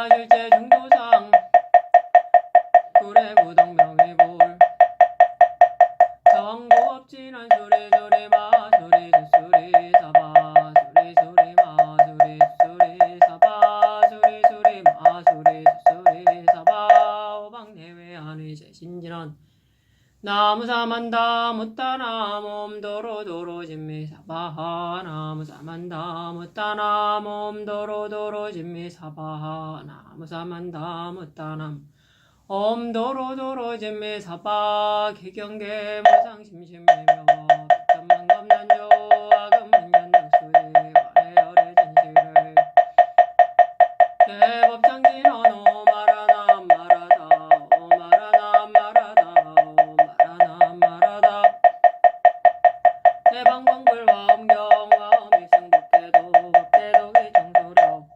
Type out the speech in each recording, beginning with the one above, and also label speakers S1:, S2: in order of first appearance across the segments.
S1: 중자 줄제 중도상 구례부동명의볼 정고업진한 소리소리 마소리 수소리 사바 소리소리 마소리 수소리 사바 소리소리 마소리 수소리 사바 오방내외하의 제신진원 나무사만다 무따나 몸도로도로 진미사바하 나무사만다 무따나 몸도로도로 진미사바하 나무사만다 무따나 엄도로도로 진미사바 기경계 무상심심매며 백천만검난조 아금문연덕수의 관해열의 진실을 대법장진언 오마라나 마라다 오마라나 마라다 오마라나 마라다 대방광불와 엄경와 어미승법대도 법대독의 정소력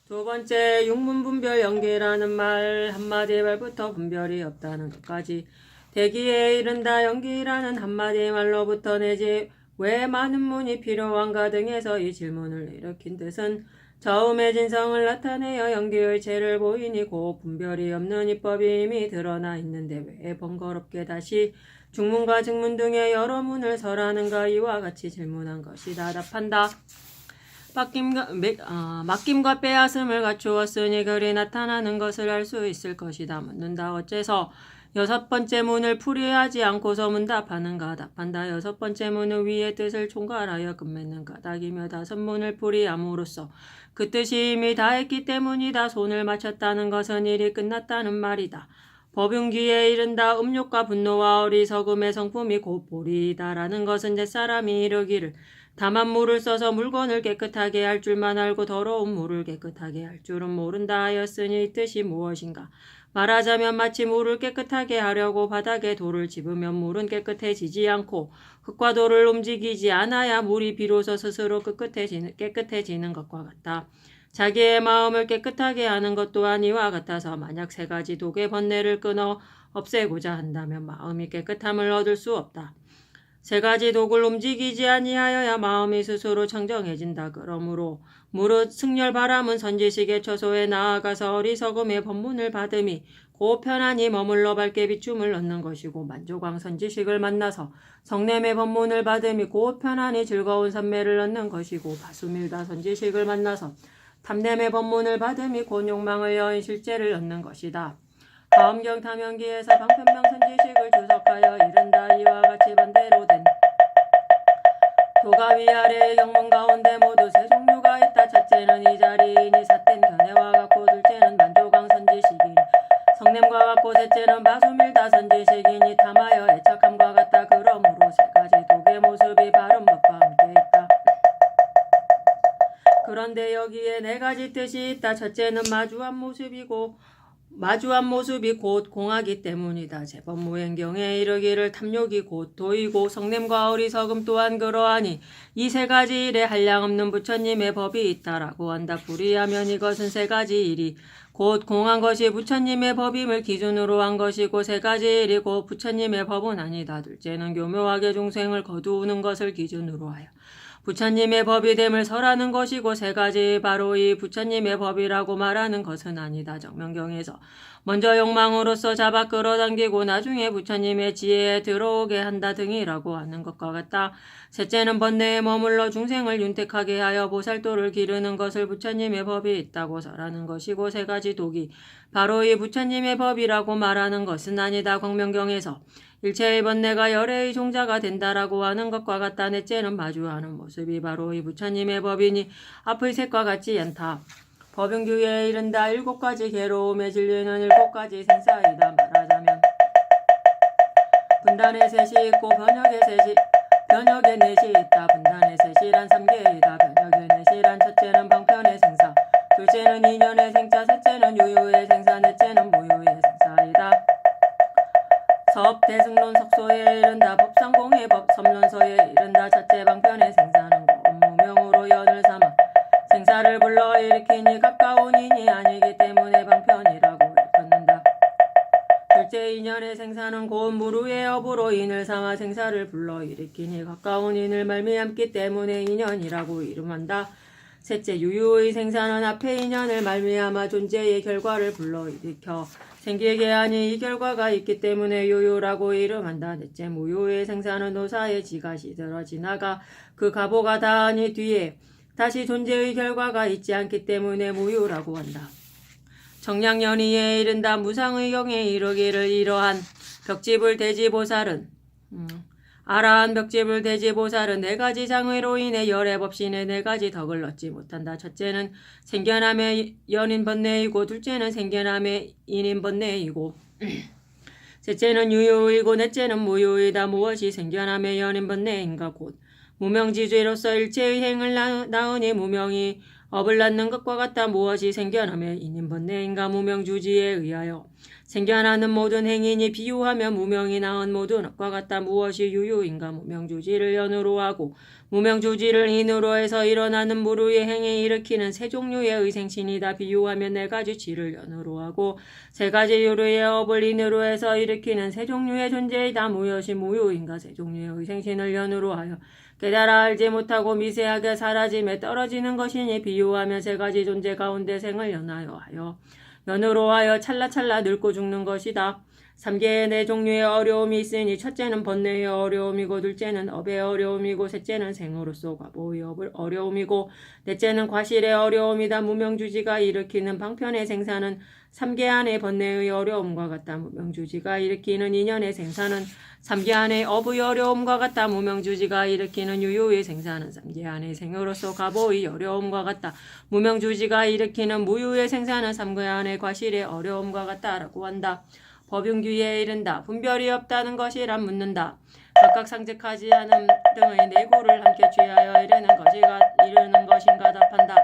S1: 두 번째 육문분별 연기라는 말 한마디 말부터 분별이 없다는 것까지 대기에 이른다 연기라는 한마디 말로부터 내지 왜 많은 문이 필요한가 등에서 이 질문을 일으킨 뜻은 처음의 진성을 나타내어 연기의 체를 보이니 곧 분별이 없는 이법이 이미 드러나 있는데 왜 번거롭게 다시 중문과 증문 등의 여러 문을 설하는가 이와 같이 질문한 것이다. 답한다. 맡김과 빼앗음을 갖추었으니 그리 나타나는 것을 알 수 있을 것이다. 묻는다. 어째서 여섯 번째 문을 풀이하지 않고서 문답하는가? 답한다. 여섯 번째 문은 위의 뜻을 총괄하여 끝맺는 가닥이며 다섯 문을 풀이함으로써 그 뜻이 이미 다했기 때문이다. 손을 맞췄다는 것은 일이 끝났다는 말이다. 법윤기에 이른다. 음욕과 분노와 어리석음의 성품이 곧 보리이다라는 것은 옛사람이 이르기를 다만 물을 써서 물건을 깨끗하게 할 줄만 알고 더러운 물을 깨끗하게 할 줄은 모른다 하였으니 이 뜻이 무엇인가? 말하자면 마치 물을 깨끗하게 하려고 바닥에 돌을 집으면 물은 깨끗해지지 않고 흙과 돌을 움직이지 않아야 물이 비로소 스스로 깨끗해지는 것과 같다. 자기의 마음을 깨끗하게 하는 것 또한 이와 같아서 만약 세 가지 독의 번뇌를 끊어 없애고자 한다면 마음이 깨끗함을 얻을 수 없다. 세 가지 독을 움직이지 아니하여야 마음이 스스로 청정해진다. 그러므로 무릇 승열 바람은 선지식의 처소에 나아가서 어리석음의 법문을 받음이 곧 편안히 머물러 밝게 비춤을 얻는 것이고 만조광 선지식을 만나서 성냄의 법문을 받음이 곧 편안히 즐거운 산매를 얻는 것이고 바수밀다 선지식을 만나서 탐냄의 법문을 받음이 곧 욕망을 여인 실제를 얻는 것이다. 다음경 탐연기에서 방편명 선지식을 주석하여 이른다. 이와 같이 반대로 된 도가 위아래의 경문 가운데 모두 세 종류가 있다. 첫째는 이 자리이니 삿된 견해와 같고 둘째는 만조광 선지식이니 성냄과 같고 셋째는 바수밀다 선지식이니 탐하여 애착함과 같다. 그러므로 세 가지 독의 모습이 바른 법과 함께 있다. 그런데 여기에 네 가지 뜻이 있다. 첫째는 마주한 모습이 곧 공하기 때문이다. 제법무행경에 이르기를 탐욕이 곧 도이고 성냄과 어리석음 또한 그러하니 이 세 가지 일에 한량없는 부처님의 법이 있다라고 한다. 불이하면 이것은 세 가지 일이 곧 공한 것이 부처님의 법임을 기준으로 한 것이고 세 가지 일이 곧 부처님의 법은 아니다. 둘째는 교묘하게 중생을 거두는 것을 기준으로 하여 부처님의 법이 됨을 설하는 것이고 세 가지 바로 이 부처님의 법이라고 말하는 것은 아니다. 정명경에서 먼저 욕망으로서 잡아 끌어당기고 나중에 부처님의 지혜에 들어오게 한다 등이라고 하는 것과 같다. 셋째는 번뇌에 머물러 중생을 윤택하게 하여 보살도를 기르는 것을 부처님의 법이 있다고 설하는 것이고 세 가지 독이 바로 이 부처님의 법이라고 말하는 것은 아니다. 광명경에서 일체의 번뇌가 열애의 종자가 된다라고 하는 것과 같다. 넷째는 마주하는 모습이 바로 이 부처님의 법이니 앞의 셋과 같지 않다. 법윤규에 이른다. 일곱 가지 괴로움의 진리는 일곱 가지 생사이다. 말하자면 분단의 셋이 있고 변혁의 넷이 있다. 분단의 셋이란 3개이다. 변혁의 넷이란 첫째는 방편의 생사, 둘째는 인연의 생자, 셋째는 유유의 생사, 넷째는 무유의 생사이다. 섭 대승론 석소에 이른다. 법상공의 법 섬론서에 이른다. 첫째 방편의 생사는 무명으로 연을 삼아 생사를 불러일으키니 가까운 인이 아니기 때문에 방편이라고 일컫는다. 둘째 인연의 생사는 곧 무루의 업으로 인을 삼아 생사를 불러일으키니 가까운 인을 말미암기 때문에 인연이라고 이름한다. 셋째, 유유의 생산은 앞에 인연을 말미암아 존재의 결과를 불러일으켜 생기게 하니 이 결과가 있기 때문에 요요라고 이름한다. 넷째, 무요의 생산은 노사의 지가시 들어 지나가 그 가보가 다하니 뒤에 다시 존재의 결과가 있지 않기 때문에 무요라고 한다. 정량연의에 이른다. 무상의 경에 이르기를 이러한 벽집을 대지보살은 아라한 벽집을 대지보살은 네 가지 장애로 인해 열애 법신의 네 가지 덕을 얻지 못한다. 첫째는 생견함의 연인 번뇌이고 둘째는 생견함의 인인 번뇌이고 셋째는 유효이고 넷째는 무효이다. 무엇이 생견함의 연인 번뇌인가 곧 무명지죄로서 일체의 행을 낳으니 무명이 업을 낳는 것과 같다. 무엇이 생견함의 인인 번뇌인가 무명주지에 의하여 생겨나는 모든 행인이 비유하며 무명이 낳은 모든 업과 같다. 무엇이 유유인가 무명주지를 연으로 하고 무명주지를 인으로 해서 일어나는 무루의 행에 일으키는 세 종류의 의생신이다. 비유하며 네 가지 지를 연으로 하고 세 가지 유류의 업을 인으로 해서 일으키는 세 종류의 존재이다. 무엇이 무유인가 세 종류의 의생신을 연으로 하여 깨달아 알지 못하고 미세하게 사라짐에 떨어지는 것이니 비유하며 세 가지 존재 가운데 생을 연으로 하여 찰나찰나 늙고 죽는 것이다. 3개의 네 종류의 어려움이 있으니 첫째는 번뇌의 어려움이고 둘째는 업의 어려움이고 셋째는 생으로서 과보의 어려움이고 넷째는 과실의 어려움이다. 무명주지가 일으키는 방편의 생사는 3개 안의 번뇌의 어려움과 같다. 무명주지가 일으키는 인연의 생사는 3개 안의 업의 어려움과 같다. 무명주지가 일으키는 유유의 생사는 3개 안의 생으로서 과보의 어려움과 같다. 무명주지가 일으키는 무유의 생사는 3개 안의 과실의 어려움과 같다라고 한다. 법윤규에 이른다. 분별이 없다는 것이란 묻는다. 각각 상직하지 않음 등의 내고를 함께 취하여 이르는 것인가 답한다.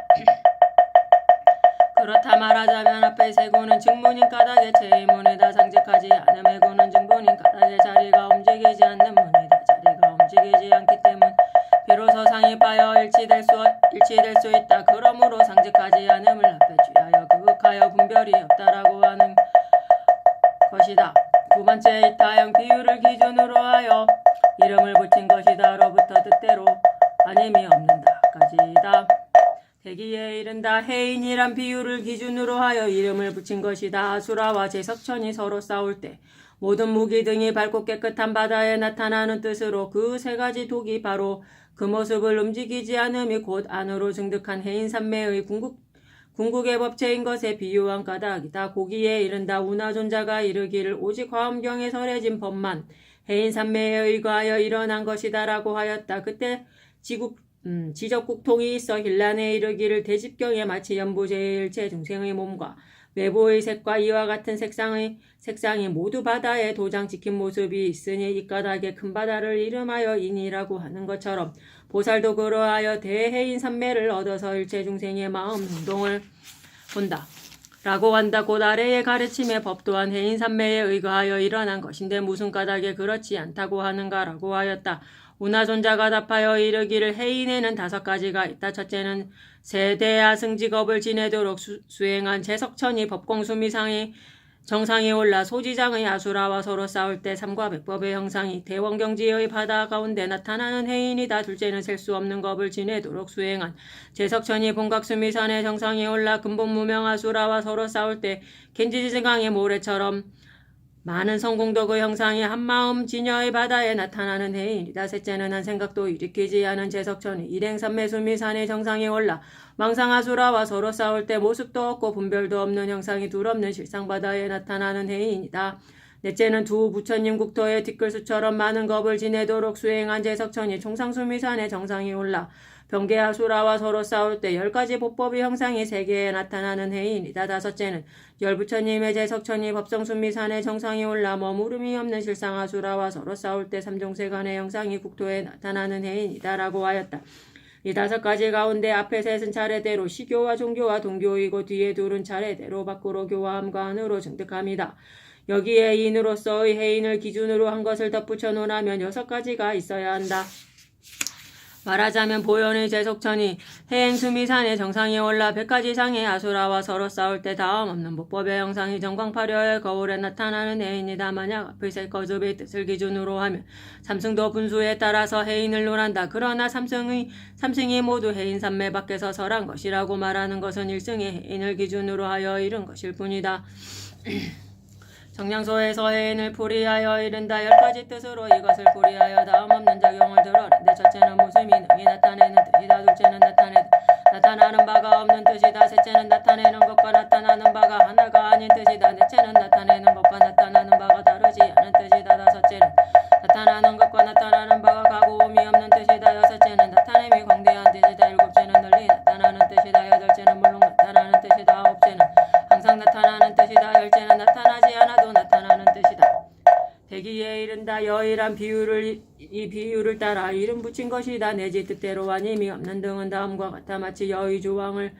S1: 그렇다 말하자면 앞의 세 고는 증문인 까닭의 체의문이다. 상직하지 않음의 고는 증문인 까닭의 자리가 움직이지 않는 문이다. 자리가 움직이지 않기 때문 비로소 상입하여 일치될 수 있다. 그러므로 상직하지 않음을 앞에 취하여 그윽하여 분별이 없다라고 하는 것이다. 두 번째 이타형 비유를 기준으로 하여 이름을 붙인 것이다로부터 뜻대로 아님이 없는다까지다. 대기에 이른다. 해인이란 비유를 기준으로 하여 이름을 붙인 것이다. 아수라와 제석천이 서로 싸울 때 모든 무기 등이 밝고 깨끗한 바다에 나타나는 뜻으로 그 세 가지 독이 바로 그 모습을 움직이지 않음이 곧 안으로 증득한 해인산매의 궁극의 법체인 것에 비유한 까닭이다. 고기에 이른다. 운하존자가 이르기를 오직 화엄경에 설해진 법만 해인산매에 의거하여 일어난 것이다라고 하였다. 그때 지적국통이 있어 힐란에 이르기를 대집경에 마치 연보제의 일체 중생의 몸과 외부의 색과 이와 같은 색상이 모두 바다에 도장 찍힌 모습이 있으니 이 까닭에 큰 바다를 이름하여 인이라고 하는 것처럼 보살도 그러하여 대해인 산매를 얻어서 일체 중생의 마음 행동을 본다. 라고 한다. 곧 아래의 가르침의 법 또한 해인 산매에 의거하여 일어난 것인데 무슨 까닭에 그렇지 않다고 하는가 라고 하였다. 운하존자가 답하여 이르기를 해인에는 5가지가 있다. 첫째는 세대야 승직업을 지내도록 수행한 제석천이 법공수미상의 정상에 올라 소지장의 아수라와 서로 싸울 때 삼과백법의 형상이 대원경지의 바다 가운데 나타나는 해인이다. 둘째는 셀 수 없는 겁을 지내도록 수행한 제석천이 본각수미산의 정상에 올라 근본무명 아수라와 서로 싸울 때 겐지지강의 모래처럼 많은 성공덕의 형상이 한마음 진여의 바다에 나타나는 해인이다. 셋째는 한 생각도 일으키지 않은 제석천이 일행삼매수미산의 정상에 올라 망상아수라와 서로 싸울 때 모습도 없고 분별도 없는 형상이 둘없는 실상바다에 나타나는 해인이다. 넷째는 두 부처님 국토의 티끌수처럼 많은 겁을 지내도록 수행한 제석천이 총상수미산의 정상에 올라 병계아수라와 서로 싸울 때 10가지 보법의 형상이 세계에 나타나는 해인이다. 다섯째는 열부처님의 제석천이 법성수미산의 정상에 올라 머무름이 없는 실상아수라와 서로 싸울 때 삼종세간의 형상이 국토에 나타나는 해인이다. 라고 하였다. 이 5가지 가운데 앞에 셋은 차례대로 시교와 종교와 동교이고 뒤에 둘은 차례대로 밖으로 교화함과 안으로 증득함이다. 여기에 인으로서의 해인을 기준으로 한 것을 덧붙여 놓으면 6가지가 있어야 한다. 말하자면 보현의 제속천이 해행수미산의 정상에 올라 100가지 상의 아수라와 서로 싸울 때 다음 없는 보법의 형상이 정광파려의 거울에 나타나는 해인이다. 만약 앞의 세 거듭의 뜻을 기준으로 하면 삼승도 분수에 따라서 해인을 논한다. 그러나 삼승이 모두 해인 삼매 밖에서 설한 것이라고 말하는 것은 일승의 해인을 기준으로 하여 이른 것일 뿐이다. 정량소에서 해인을 풀이하여 이른다. 10가지 뜻으로 이것을 풀이하여 다음 없는 작용을 들어는데 첫째는 무심히 능히 나타내는 뜻이다. 둘째는 나타나는 바가 없는 뜻이다. 셋째는 나타내는 것과 나타나는 바가 하나가 아닌 뜻이다. 넷째는 나타내는 것과 나타나는 바가 다르지 않은 뜻이다. 다섯째는 나타나는 것과 나타나는 바가 가고움이 없는 뜻이다. 여섯째는 나타냄이 광대한 뜻이다. 일곱째는 널리 나타나는 뜻이다. 여덟째는 물론 나타나는 뜻이다. 아홉째는 항상 나타나는 뜻이다. 열째는 나타나지 않아도 나타나는 뜻이다. 대기에 이른다. 여의란 이 비유를 따라 이름 붙인 것이다. 내지 뜻대로 아님이 없는 등은 다음과 같아. 마치 여의 조항을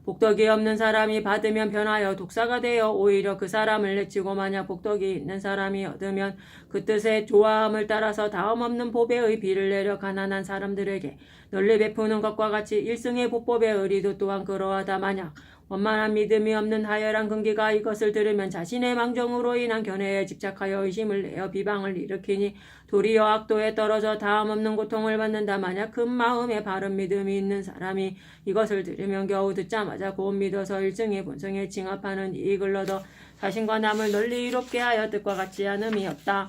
S1: 복덕이 없는 사람이 받으면 변하여 독사가 되어 오히려 그 사람을 내치고, 만약 복덕이 있는 사람이 얻으면 그 뜻의 조화함을 따라서 다음 없는 보배의 비를 내려 가난한 사람들에게 널리 베푸는 것과 같이 일승의 보법의 의리도 또한 그러하다. 만약 원만한 믿음이 없는 하열한 근기가 이것을 들으면 자신의 망정으로 인한 견해에 집착하여 의심을 내어 비방을 일으키니 도리어 악도에 떨어져 다음 없는 고통을 받는다. 만약 큰 마음에 바른 믿음이 있는 사람이 이것을 들으면 겨우 듣자마자 곧 믿어서 일승의 본성에 칭합하는 이익을 얻어 자신과 남을 널리 이롭게 하여 뜻과 같지 않음이 없다.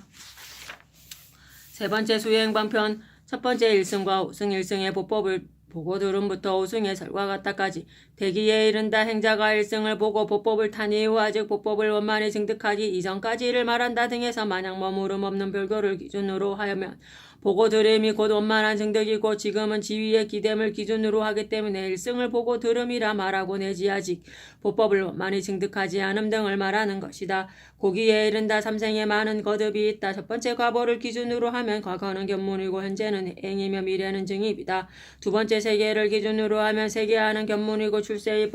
S1: 세 번째 수행방편. 첫 번째 일승과 오승. 일승의 보법을 보고 들음부터 오승의 설과 같다까지 대기에 이른다. 행자가 일승을 보고 보법을 탄 이후 아직 보법을 원만히 증득하기 이전까지를 말한다 등에서 만약 머무름 없는 별도를 기준으로 하면 보고 들음이 곧 원만한 증득이고, 지금은 지위의 기됨을 기준으로 하기 때문에 일승을 보고 들음이라 말하고, 내지 아직 보법을 원만히 증득하지 않음 등을 말하는 것이다. 고기에 이른다. 삼생에 많은 거듭이 있다. 첫 번째 과보를 기준으로 하면 과거는 견문이고 현재는 행이며 미래는 증입이다. 두 번째 세계를 기준으로 하면 세계하는 견문이고 출세는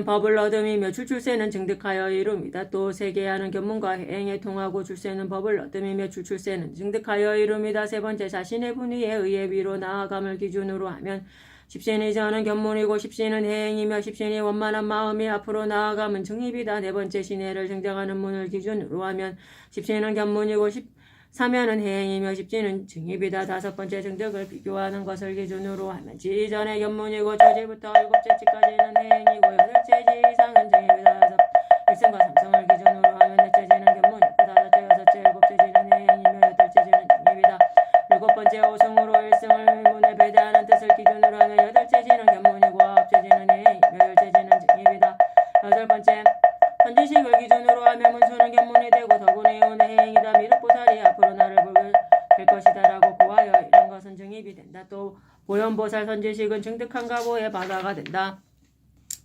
S1: 법을 얻음이며 출세는 증득하여 이름이다. 또 세계하는 견문과 행에 통하고 출세는 법을 얻음이며 출세는 증득하여 이름이다. 세 번째 자신의 분위에 의해 위로 나아감을 기준으로 하면 십신이 저는 견문이고 십신은 해행이며 십신이 원만한 마음이 앞으로 나아감은 증입이다. 네 번째 신해를 증정하는 문을 기준으로 하면 십신은 견문이고 사면은 해행이며 십신은 증입이다. 다섯 번째 증득을 비교하는 것을 기준으로 하면 지전의 견문이고 초지부터 일곱째 지까지는 해행이고 여덟째 지 이상은 증입이다. 일승과 삼승을 기준으로 하면 넷째 지는 견문이고 다섯째 여섯째 일곱째 지는 해행이며 여덟째 지는 증입이다. 일곱 번째 오승으로 일승을 문에 배대하는 뜻을 기준으로 하면 여덟째 지는 견문이고 아홉째 지는 해행이며 열째 지는 증입이다. 여덟 번째 현지식을 기준으로 하면 문수는 견문이 되고 덕운의 이유는 해행이다. 미륵보살이 앞으로 나를 보게 될 것이다 라고 고하여 이런 것은 증입이 된다. 또 보현보살 선지식은 증득한 가보의 바다가 된다.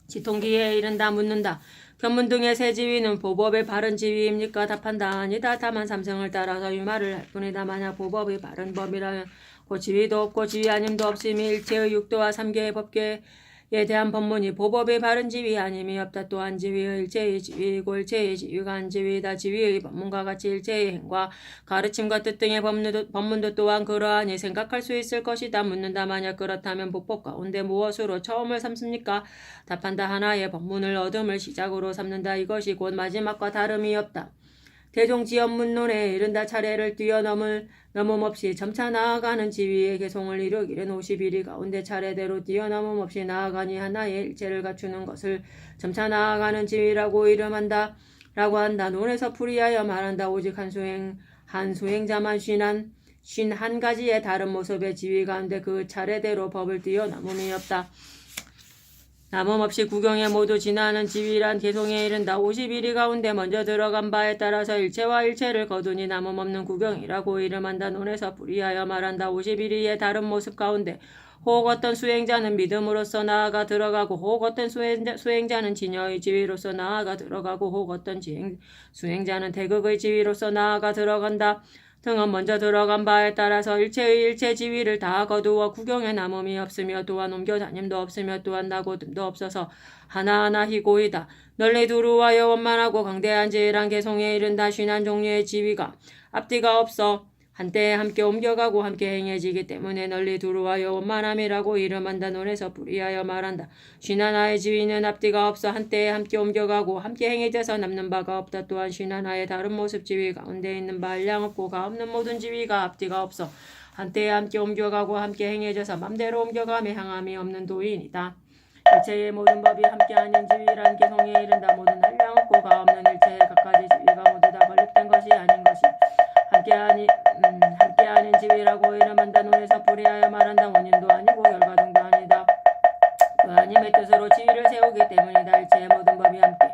S1: 지통기에 이른다. 묻는다. 견문 등의 세 지위는 보법의 바른 지위입니까? 답한다. 아니다. 다만 삼성을 따라서 유말을 할 뿐이다. 만약 보법이 바른 법이라면 곧 지위도 없고 지위 아님도 없음이 일체의 육도와 삼계의 법계에 대한 법문이 보법의 바른 지위 아님이 없다. 또한 지위의 일체의 지위이고 일체의 지위가 한 지위이다. 지위의 법문과 같이 일체의 행과 가르침과 뜻 등의 법문도 또한 그러하니 생각할 수 있을 것이다. 묻는다. 만약 그렇다면 보법 가운데 무엇으로 처음을 삼습니까? 답한다. 하나의 법문을 얻음을 시작으로 삼는다. 이것이 곧 마지막과 다름이 없다. 대종지연문론에 이른다. 차례를 뛰어넘을 넘음 없이 점차 나아가는 지위의 개송을 이루기는 51위 가운데 차례대로 뛰어넘음 없이 나아가니 하나의 일체를 갖추는 것을 점차 나아가는 지위라고 이름한다. 라고 한다. 논에서 풀이하여 말한다. 오직 한 수행자만 51가지의 다른 모습의 지위 가운데 그 차례대로 법을 뛰어넘음이 없다. 남음없이 구경에 모두 지나는 지위란 개송에 이른다. 51위 가운데 먼저 들어간 바에 따라서 일체와 일체를 거두니 남음없는 구경이라고 이름한다. 논에서 불이하여 말한다. 51위의 다른 모습 가운데 혹 어떤 수행자는 믿음으로서 나아가 들어가고 혹 어떤 수행자는 진여의 지위로서 나아가 들어가고 혹 어떤 수행자는 대극의 지위로서 나아가 들어간다. 등은 먼저 들어간 바에 따라서 일체의 일체 지위를 다 거두어 구경에 남음이 없으며 또한 옮겨다님도 없으며 또한 나고듦도 없어서 하나하나 희고이다. 널리 두루하여 원만하고 강대한 지위란 개송에 이른다. 51종류의 지위가 앞뒤가 없어 한때에 함께 옮겨가고 함께 행해지기 때문에 널리 두루하여 원만함이라고 이름한다. 논에서 불이하여 말한다. 쉰하나의 지위는 앞뒤가 없어 한때에 함께 옮겨가고 함께 행해져서 남는 바가 없다. 또한 쉰하나의 다른 모습 지위 가운데 있는 바 한량 없고 가 없는 모든 지위가 앞뒤가 없어 한때에 함께 옮겨가고 함께 행해져서 맘대로 옮겨가며 향함이 없는 도인이다. 일체의 모든 법이 함께하는 지위란 개성에 이른다. 모든 한량 없고 가 없는 일체의 각가지 지위가 모두 다 건립된 것이 아닌 것이 함께하는 지위라고 이름한다. 논에서 불이하여 말한다. 원인도 아니고 결과등도 아니다. 그 하나님의 뜻으로 지위를 세우기 때문이다. 일체의 모든 법이 함께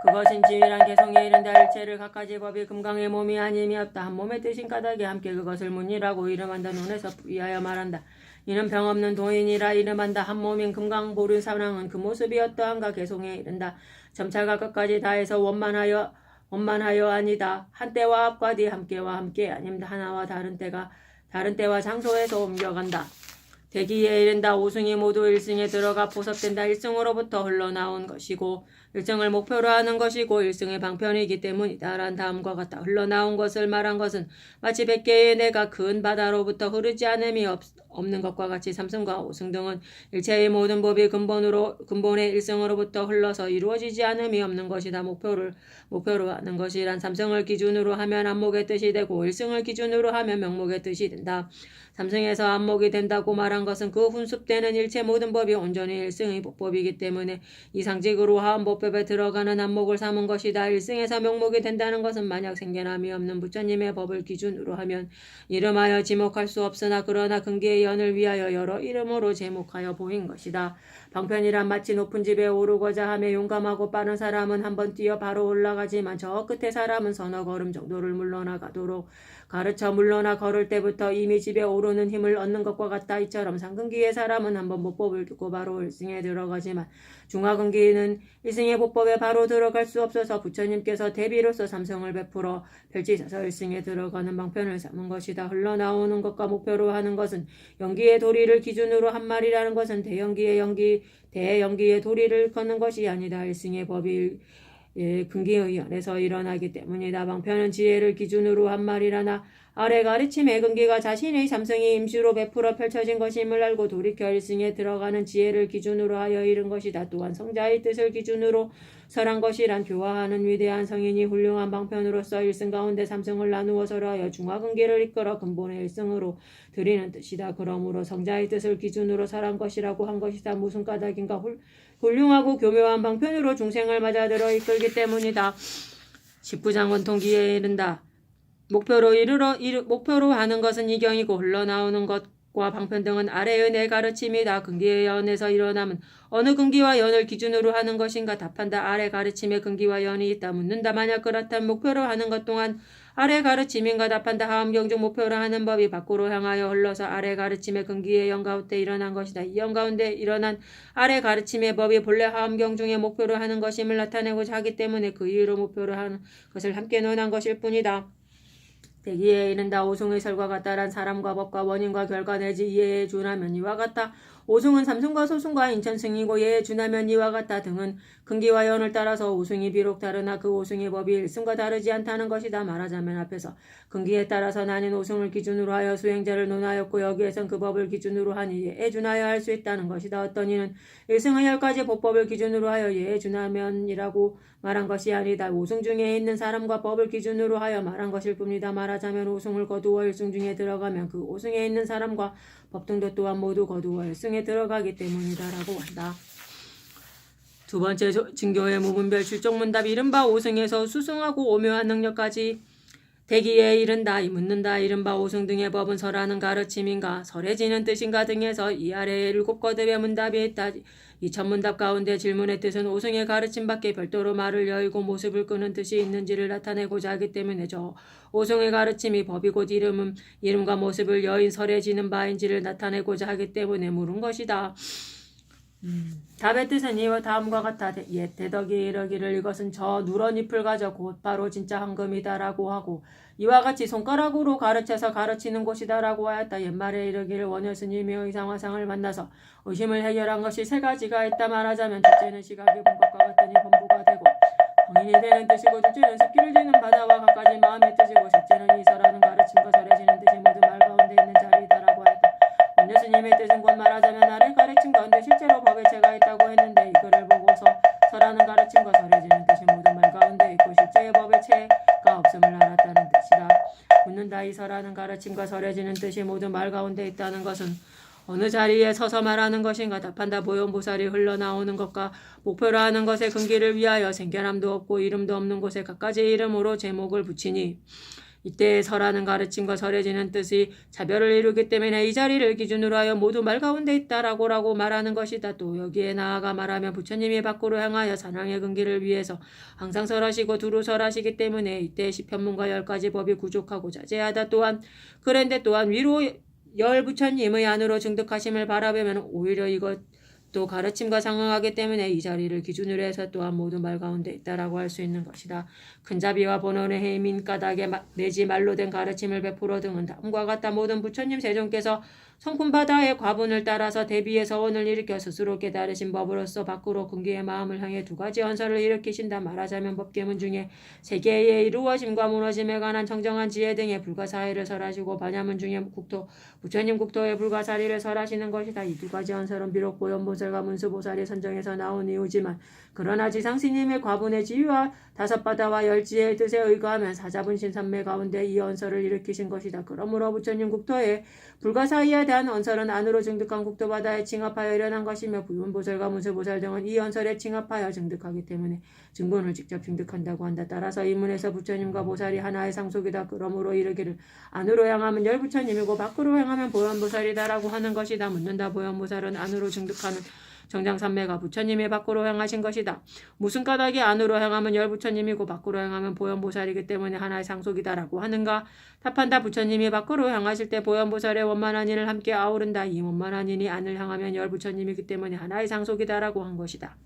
S1: 그것은 지위란 개성에 이른다. 일체를 각가지 법이 금강의 몸이 아님이 없다. 한 몸의 뜻인 까닭에 함께 그것을 문이라고 이름한다. 논에서 불이하여 말한다. 이는 병없는 도인이라 이름한다. 한 몸인 금강 보른 사랑은 그 모습이 어떠한가 개성에 이른다. 점차가 끝까지 다해서 원만하여 아니다. 한때와 앞과 뒤 함께와 함께 아님 하나와 다른 때와 장소에서 옮겨간다. 대기에 이른다. 오승이 모두 일승에 들어가 포섭된다. 일승으로부터 흘러나온 것이고 일승을 목표로 하는 것이고 일승의 방편이기 때문이다. 란 다음과 같다. 흘러나온 것을 말한 것은 마치 100개의 내가 큰 바다로부터 흐르지 않음이 없는 것과 같이 삼승과 오승 등은 일체의 모든 법이 근본의 일승으로부터 흘러서 이루어지지 않음이 없는 것이다. 목표로 하는 것이란 삼승을 기준으로 하면 안목의 뜻이 되고 일승을 기준으로 하면 명목의 뜻이 된다. 삼승에서 안목이 된다고 말한 것은 그 훈습되는 일체 모든 법이 온전히 일승의 법이기 때문에 이 상직으로 하원법법에 들어가는 안목을 삼은 것이다. 일승에서 명목이 된다는 것은 만약 생겨남이 없는 부처님의 법을 기준으로 하면 이름하여 지목할 수 없으나 그러나 근기의 연을 위하여 여러 이름으로 제목하여 보인 것이다. 방편이란 마치 높은 집에 오르고자 하며 용감하고 빠른 사람은 한번 뛰어 바로 올라가지만 저 끝에 사람은 서너 걸음 정도를 물러나가도록 가르쳐 물러나 걸을 때부터 이미 집에 오르는 힘을 얻는 것과 같다. 이처럼 상근기의 사람은 한번 법법을 듣고 바로 일승에 들어가지만 중하근기는 일승의 법법에 바로 들어갈 수 없어서 부처님께서 대비로서 삼성을 베풀어 펼치셔서 일승에 들어가는 방편을 삼은 것이다. 흘러나오는 것과 목표로 하는 것은 연기의 도리를 기준으로 한 말이라는 것은 대연기의 도리를 걷는 것이 아니다. 일승의 법이 근기의 연에서 일어나기 때문이다. 방편은 지혜를 기준으로 한 말이라나 아래 가르침의 근기가 자신의 삼성이 임시로 베풀어 펼쳐진 것임을 알고 돌이켜 일승에 들어가는 지혜를 기준으로 하여 이른 것이다. 또한 성자의 뜻을 기준으로 설한 것이란 교화하는 위대한 성인이 훌륭한 방편으로서 일승 가운데 삼성을 나누어 설하여 중화근기를 이끌어 근본의 일승으로 드리는 뜻이다. 그러므로 성자의 뜻을 기준으로 설한 것이라고 한 것이다. 무슨 까닭인가 훌륭하고 교묘한 방편으로 중생을 맞아들어 이끌기 때문이다. 19장 원통기에 이른다. 목표로 하는 것은 이경이고 흘러나오는 것과 방편 등은 아래의 네 가르침이다. 근기의 연에서 일어남은 어느 근기와 연을 기준으로 하는 것인가 답한다. 아래 가르침의 근기와 연이 있다. 묻는다. 만약 그렇다면 목표로 하는 것 동안 아래 가르침인가 답한다. 하엄경중 목표로 하는 법이 밖으로 향하여 흘러서 아래 가르침의 근기의 연 가운데 일어난 것이다. 이 연 가운데 일어난 아래 가르침의 법이 본래 하엄경중의 목표로 하는 것임을 나타내고자 하기 때문에 그 이유로 목표로 하는 것을 함께 논한 것일 뿐이다. 대기에 이른다. 오승의 설과 같다란 사람과 법과 원인과 결과 내지 이해에 준하면 이와 같다. 오승은 삼승과 소승과 인천승이고 예에 준하면 이와 같다 등은 근기와 연을 따라서 오승이 비록 다르나 그 오승의 법이 일승과 다르지 않다는 것이다. 말하자면 앞에서 근기에 따라서 나뉜 오승을 기준으로 하여 수행자를 논하였고 여기에선 그 법을 기준으로 하니 예에 준하여 할 수 있다는 것이다. 어떤 이는 일승의 10가지 법법을 기준으로 하여 예에 준하면이라고 말한 것이 아니다. 오승 중에 있는 사람과 법을 기준으로 하여 말한 것일 뿐이다. 말하자면 오승을 거두어 일승 중에 들어가면 그 오승에 있는 사람과 법 등도 또한 모두 거두어 일승에 들어가기 때문이다라고 한다. 두 번째 증교의 무분별 출정문답 이른바 오승에서 수승하고 오묘한 능력까지 대기에 이른다. 묻는다. 이른바 오승 등의 법은 설하는 가르침인가 설해지는 뜻인가 등에서 이 아래에 7거듭의 문답이 있다. 이 첫문답 가운데 질문의 뜻은 오승의 가르침밖에 별도로 말을 여의고 모습을 끄는 뜻이 있는지를 나타내고자 하기 때문에 저 오승의 가르침이 법이 곧 이름과 모습을 여인 설해지는 바인지를 나타내고자 하기 때문에 물은 것이다. 답의 뜻은 이와 다음과 같아. 옛 대덕이 이러기를 이것은 저 누런 잎을 가져 곧 바로 진짜 황금이다라고 하고 이와 같이 손가락으로 가르쳐서 가르치는 곳이다라고 하였다. 옛말에 이러기를 원효스님이 의상화상을 만나서 의심을 해결한 것이 3가지가 있다. 말하자면 첫째는 시각이 본 것과 같으니 범부가 되고 전이 되는 뜻이고 둘째는 습기를 지는 바다와 갖가지 마음의 뜻이고 셋째는 이 설하는 가르침과 설해지는 뜻이 모두 말 가운데 있는 자리이다라고 하였다. 원료 스님의 뜻은 곧 말하자면 나를 가르친 건데 실제로 법에 죄가 있다고 했는데 이거를 보고서 설하는 가르침과 설해지는 뜻이 모두 말 가운데 있고 실제의 법에 죄가 없음을 알았다는 뜻이다. 묻는다. 이 설하는 가르침과 설해지는 뜻이 모두 말 가운데 있다는 것은 어느 자리에 서서 말하는 것인가 답한다. 보현보살이 흘러나오는 것과 목표로 하는 것의 근기를 위하여 생겨남도 없고 이름도 없는 곳에 갖가지 이름으로 제목을 붙이니 이때 설하는 가르침과 설해지는 뜻이 차별을 이루기 때문에 이 자리를 기준으로 하여 모두 말 가운데 있다라고 말하는 것이다. 또 여기에 나아가 말하면 부처님이 밖으로 향하여 사랑의 근기를 위해서 항상 설하시고 두루 설하시기 때문에 이때 시편문과 10가지 법이 부족하고 자제하다. 또한 그런데 또한 위로 열 부처님의 안으로 증득하심을 바라보면 오히려 이것도 가르침과 상응하기 때문에 이 자리를 기준으로 해서 또한 모두 말 가운데 있다라고 할 수 있는 것이다. 큰 자비와 본원의 해민 까닭에 내지 말로 된 가르침을 베풀어 등은 다음과 같다. 모든 부처님 세존께서 성품바다의 과분을 따라서 대비의 서원을 일으켜 스스로 깨달으신 법으로서 밖으로 근기의 마음을 향해 2가지 언설을 일으키신다. 말하자면 법계문 중에 세계의 이루어짐과 무너짐에 관한 청정한 지혜 등의 불가사의를 설하시고 반야문 중에 부처님 국토의 불가사리를 설하시는 것이다. 이 2가지 언설은 비록 보현보살과 문수보살이 선정해서 나온 이유지만 그러나 지상스님의 과분의 지위와 5바다와 10지혜의 뜻에 의거하면 사자분신 삼매 가운데 이 언설을 일으키신 것이다. 그러므로 부처님 국토의 불가사의에 대한 언설은 안으로 증득한 국토바다에 칭합하여 일어난 것이며 부문보살과 문수보살 등은 이 언설에 칭합하여 증득하기 때문에 증본을 직접 증득한다고 한다. 따라서 이 문에서 부처님과 보살이 하나의 상속이다. 그러므로 이르기를 안으로 향하면 열부처님이고 밖으로 향하면 보현보살이다라고 하는 것이다. 묻는다. 보현보살은 안으로 증득하는 정장삼매가 부처님이 밖으로 향하신 것이다. 무슨 까닭이 안으로 향하면 열부처님이고 밖으로 향하면 보현보살이기 때문에 하나의 상속이다라고 하는가? 답한다. 부처님이 밖으로 향하실 때 보현보살의 원만한 인을 함께 아우른다. 이 원만한 인이 안을 향하면 열부처님이기 때문에 하나의 상속이다라고 한 것이다.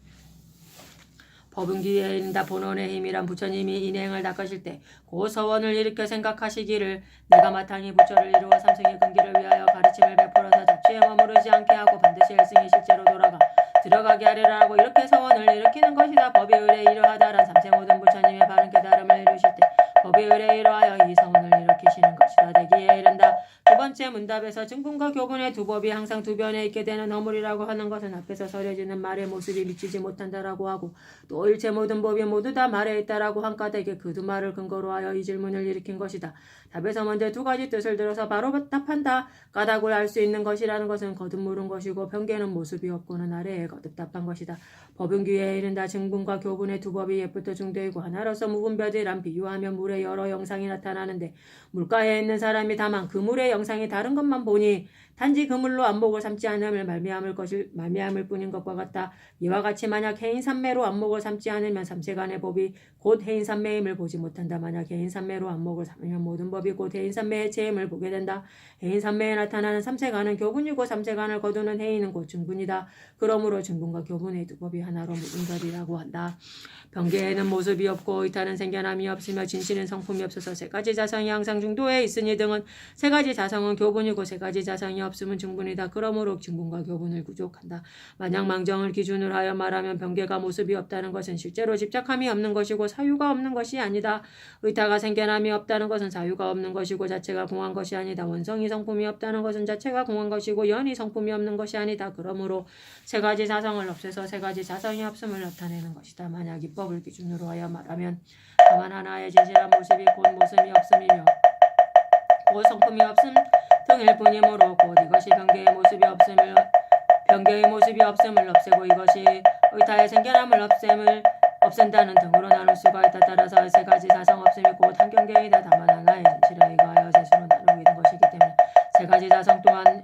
S1: 법은 기회에 이른다. 본원의 힘이란 부처님이 인행을 닦으실 때 그 서원을 일으켜 생각하시기를 내가 마땅히 부처를 이루어 삼승의 근기를 위하여 가르침을 베풀어서 잡취에 머무르지 않게 하고 반드시 일승이 실제로 들어가게 하리라 하고 이렇게 서원을 일으키는 것이다. 법이 의례 이러하다란 삼세 모든 부처님의 바른 깨달음을 이루실 때 법이 의례 이러하여 이 서원을 일으키시는 것이다. 대기에 이른다. 2번째 문답에서 증분과 교분의 2법이 항상 2변에 있게 되는 허물이라고 하는 것은 앞에서 설해지는 말의 모습이 미치지 못한다라고 하고 또 일체 모든 법이 모두 다 말에 있다라고 한 까닭에 그 2말을 근거로 하여 이 질문을 일으킨 것이다. 답에서 먼저 2가지 뜻을 들어서 바로 답한다. 까닭을 알 수 있는 것이라는 것은 거듭 물은 것이고 변개는 모습이 없고는 아래에 거듭 답한 것이다. 법은 기회에 이른다. 증분과 교분의 2법이 옛부터 중대이고 하나로서 무분별이란 비유하면 물의 여러 영상이 나타나는데 물가에 있는 사람이 다만 그 물의 영상이 다른 것만 보니 단지 그 물로 안목을 삼지 않음을 말미암을 뿐인 것과 같다. 이와 같이 만약 해인삼매로 안목을 삼지 않으면 삼세간의 법이 곧 해인삼매임을 보지 못한다. 만약 해인삼매로 안목을 삼으면 모든 법이 곧 해인삼매의 체임을 보게 된다. 해인삼매에 나타나는 삼세간은 교분이고 삼세간을 거두는 해인은 곧 증분이다. 그러므로 증분과 교분의 2법이 하나로 무분별이라고 한다. 변개에는 모습이 없고 의타는 생겨남이 없으며 진실은 성품이 없어서 3가지 자성이 항상 중도에 있으니 등은 3가지 자성은 교분이고 3가지 자성이 없음은 증분이다. 그러므로 증분과 교분을 구족한다. 만약 망정을 기준으로 하여 말하면 변개가 모습이 없다는 것은 실제로 집착함이 없는 것이고 사유가 없는 것이 아니다. 의타가 생겨남이 없다는 것은 사유가 없는 것이고 자체가 공한 것이 아니다. 원성이 성품이 없다는 것은 자체가 공한 것이고 연이 성품이 없는 것이 아니다. 그러므로 3가지 자성을 없애서 3가지 자성이 없음을 나타내는 것이다. 만약 이 법을 기준으로 하여 말하면 다만 하나의 진실한 모습이 곧 모습이 없음이며 곧 성품이 없음 등일 뿐이므로 곧 이것이 변개의 모습이 없음을 없애고 이것이 의타의 생겨남을 없앤다는 등으로 나눌 수가 있다. 따라서 3가지 자성 없음이 곧 한경계이다. 다만 하나의 진실에 의거하여 셋으로 나누게 된 것이기 때문에 3가지 자성 또한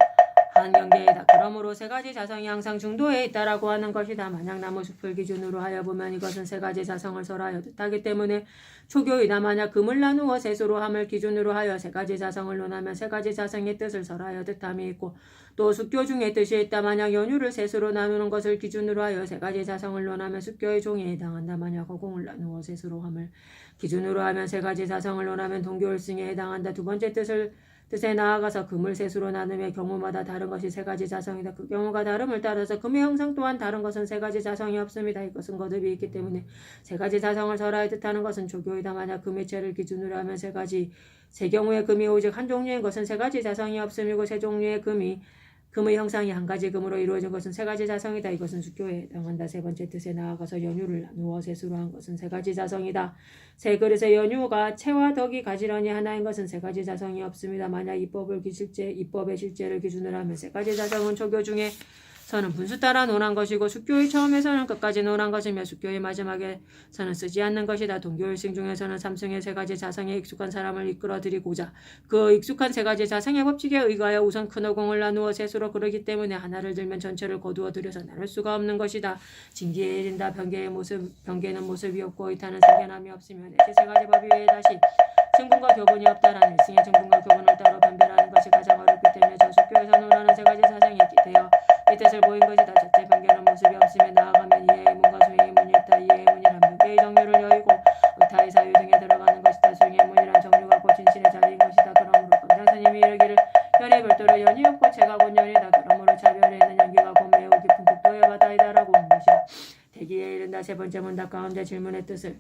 S1: 한 경계이다. 그러므로 3가지 자성이 항상 중도에 있다라고 하는 것이다. 만약 나무숲을 기준으로 하여 보면 이것은 3가지 자성을 설하여 뜻하기 때문에 초교이다. 만약 금을 나누어 셋으로 함을 기준으로 하여 3가지 자성을 논하면 3가지 자성의 뜻을 설하여 뜻함이 있고 또 숙교 중에 뜻이 있다. 만약 연유를 셋으로 나누는 것을 기준으로 하여 3가지 자성을 논하면 숙교의 종에 해당한다. 만약 허공을 나누어 셋으로 함을 기준으로 하면 3가지 자성을 논하면 동교일승에 해당한다. 2번째 뜻을 뜻에 나아가서 금을 셋으로 나누며 경우마다 다른 것이 세 가지 자성이다. 그 경우가 다름을 따라서 금의 형상 또한 다른 것은 세 가지 자성이 없습니다. 이것은 거듭이 있기 때문에 세 가지 자성을 설하여 뜻하는 것은 조교이다. 만약 금의 체를 기준으로 하면 세 경우의 금이 오직 한 종류인 것은 세 가지 자성이 없음이고 세 종류의 금의 형상이 한 가지 금으로 이루어진 것은 세 가지 자성이다. 이것은 수교에 해당한다. 세 번째 뜻에 나아가서 연유를 나누어 셋으로 한 것은 세 가지 자성이다. 세 그릇의 연유가 채와 덕이 가지런히 하나인 것은 세 가지 자성이 없습니다. 만약 이법의 실제를 기준으로 하면 세 가지 자성은 조교 중에서는 분수 따라 논한 것이고 수교의 처음에서는 끝까지 논한 것이며 수교의 마지막에서는 쓰지 않는 것이다. 동교일승 중에서는 삼승의 세 가지 자성에 익숙한 사람을 이끌어들이고자 그 익숙한 세 가지 자성의 법칙에 의거하여 우선 큰 허공을 나누어 셋으로 그러기 때문에 하나를 들면 전체를 거두어 들여서 나눌 수가 없는 것이다. 징기에 이른다. 변개는 모습이 없고 의타는 생겨남이 없으며 내지 세 가지 법이 외에 다시 증분과 교분이 없다라는 일승의 증분과 교분을 따로 변별하는 것이 가장 어렵기 때문에 저수교에서 논하는 세 가지 사상이 있기 때여 이 뜻을 보인 것이다. 첫째 변개는 모습이 없으며 나아가면 이해의 문과 수행의 문이 있다. 이해의 문이란 변개의 정류를 여의고 의타의 사유 등에 들어가는 것이다. 수행의 문이란 정류가 곧 진실의 자리인 것이다. 그러므로 검사스님이 이르기를 연의 별도로 연이 없고 체가 곧 연이다. 그러므로 차별에 있는 연기가 곧 매우 깊은 국도의 바다이다라고 한 것이다. 대기에 이른다. 세 번째 문답 가운데 질문의 뜻을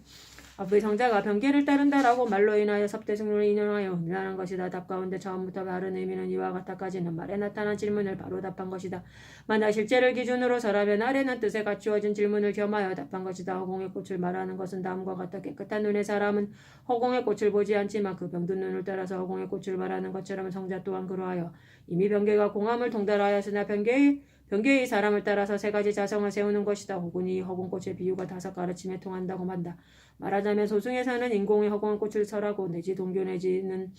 S1: 앞의 성자가 변개를 따른다라고 말로 인하여 섭대승론을 인용하여 혼란한 것이다. 답 가운데 처음부터 바른 의미는 이와 같다까지는 말에 나타난 질문을 바로 답한 것이다. 만약 실제를 기준으로 설하면 아래는 뜻에 갖추어진 질문을 겸하여 답한 것이다. 허공의 꽃을 말하는 것은 다음과 같다. 깨끗한 눈의 사람은 허공의 꽃을 보지 않지만 그 병든 눈을 따라서 허공의 꽃을 말하는 것처럼 성자 또한 그러하여 이미 변개가 공함을 통달하였으나 변개의 사람을 따라서 세 가지 자성을 세우는 것이다. 혹은 이 허공꽃의 비유가 다섯 가르침에 통한다고 한다. 말하자면 소승에서는 인공의 허공의 꽃을 설하고 내지 동교에서는